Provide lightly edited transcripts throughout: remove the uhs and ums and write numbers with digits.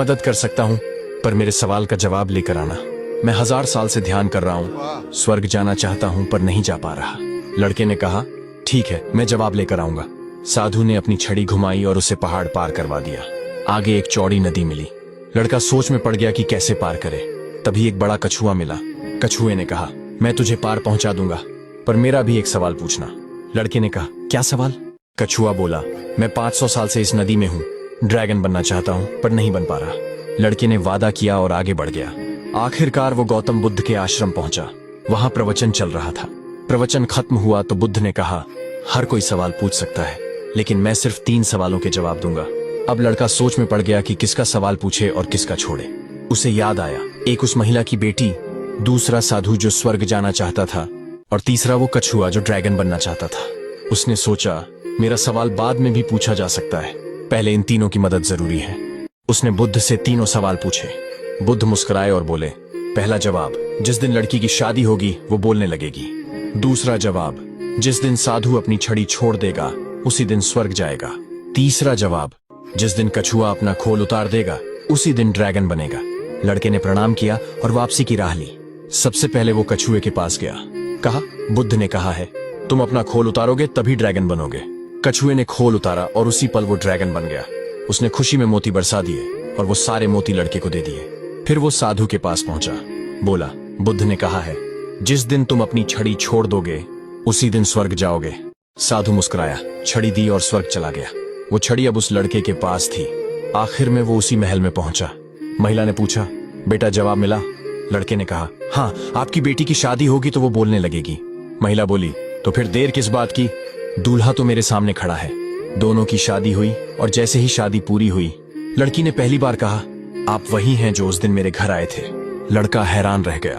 मदद कर सकता हूँ, पर मेरे सवाल का जवाब लेकर आना। मैं 1000 साल से ध्यान कर रहा हूँ, स्वर्ग जाना चाहता हूँ पर नहीं जा पा रहा। लड़के ने कहा, ठीक है, मैं जवाब लेकर आऊंगा। साधु ने अपनी छड़ी घुमाई और उसे पहाड़ पार करवा दिया। आगे एक चौड़ी नदी मिली। लड़का सोच में पड़ गया कि कैसे पार करे। तभी एक बड़ा कछुआ मिला। कछुए ने कहा, मैं तुझे पार पहुंचा दूंगा, पर मेरा भी एक सवाल पूछना। लड़के ने कहा, क्या सवाल? कछुआ बोला, मैं 500 साल से इस नदी में हूँ, ड्रैगन बनना चाहता हूँ पर नहीं बन पा रहा। लड़के ने वादा किया और आगे बढ़ गया। आखिरकार वो गौतम बुद्ध के आश्रम पहुंचा। वहां प्रवचन चल रहा था। प्रवचन खत्म हुआ तो बुद्ध ने कहा, हर कोई सवाल पूछ सकता है, लेकिन मैं सिर्फ 3 सवालों के जवाब दूंगा। अब लड़का सोच में पड़ गया कि किसका सवाल पूछे और किसका छोड़े। उसे याद आया, एक उस महिला की बेटी, दूसरा साधु जो स्वर्ग जाना चाहता था, और तीसरा वो कछुआ जो ड्रैगन बनना चाहता था। उसने सोचा, मेरा सवाल बाद में भी पूछा जा सकता है, पहले इन तीनों की मदद जरूरी है। उसने बुद्ध से तीनों सवाल पूछे। बुद्ध मुस्कुराए और बोले, पहला जवाब, जिस दिन लड़की की शादी होगी वो बोलने लगेगी। दूसरा जवाब, जिस दिन साधु अपनी छड़ी छोड़ देगा उसी दिन स्वर्ग जाएगा। तीसरा जवाब, जिस दिन कछुआ अपना खोल उतार देगा उसी दिन ड्रैगन बनेगा। लड़के ने प्रणाम किया और वापसी की राह ली। सबसे पहले वो कछुए के पास गया। कहा, बुद्ध ने कहा है तुम अपना खोल उतारोगे तभी ड्रैगन बनोगे। कछुए ने खोल उतारा और उसी पल वो ड्रैगन बन गया। उसने खुशी में मोती बरसा दिए और वो सारे मोती लड़के को दे दिए। फिर वो साधु के पास पहुंचा। बोला, बुद्ध ने कहा है जिस दिन तुम अपनी छड़ी छोड़ दोगे उसी दिन स्वर्ग जाओगे। साधु मुस्कुराया, छड़ी दी और स्वर्ग चला गया। वो छड़ी अब उस लड़के के पास थी। आखिर में वो उसी महल में पहुंचा। महिला ने पूछा, बेटा जवाब मिला? लड़के ने कहा, हाँ, आपकी बेटी की शादी होगी तो वो बोलने लगेगी। महिला बोली, तो फिर देर किस बात की? दूल्हा तो मेरे सामने खड़ा है। दोनों की शादी हुई और जैसे ही शादी पूरी हुई, लड़की ने पहली बार कहा, आप वही हैं जो उस दिन मेरे घर आए थे। लड़का हैरान रह गया।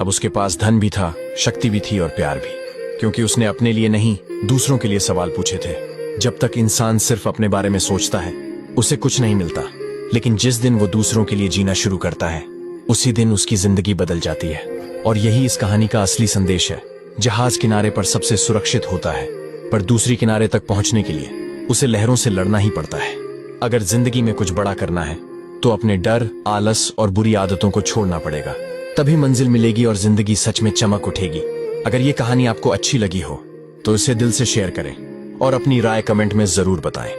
अब उसके पास धन भी था, शक्ति भी थी और प्यार भी, क्योंकि उसने अपने लिए नहीं दूसरों के लिए सवाल पूछे थे। जब तक इंसान सिर्फ अपने बारे में सोचता है उसे कुछ नहीं मिलता, लेकिन जिस दिन वो दूसरों के लिए जीना शुरू करता है उसी दिन उसकी जिंदगी बदल जाती है। और यही इस कहानी का असली संदेश है। जहाज किनारे पर सबसे सुरक्षित होता है, पर दूसरी किनारे तक पहुंचने के लिए उसे लहरों से लड़ना ही पड़ता है। अगर जिंदगी में कुछ बड़ा करना है तो अपने डर, आलस और बुरी आदतों को छोड़ना पड़ेगा, तभी मंजिल मिलेगी और जिंदगी सच में चमक उठेगी। अगर ये कहानी आपको अच्छी लगी हो तो इसे दिल से शेयर करें और अपनी राय कमेंट में जरूर बताएं।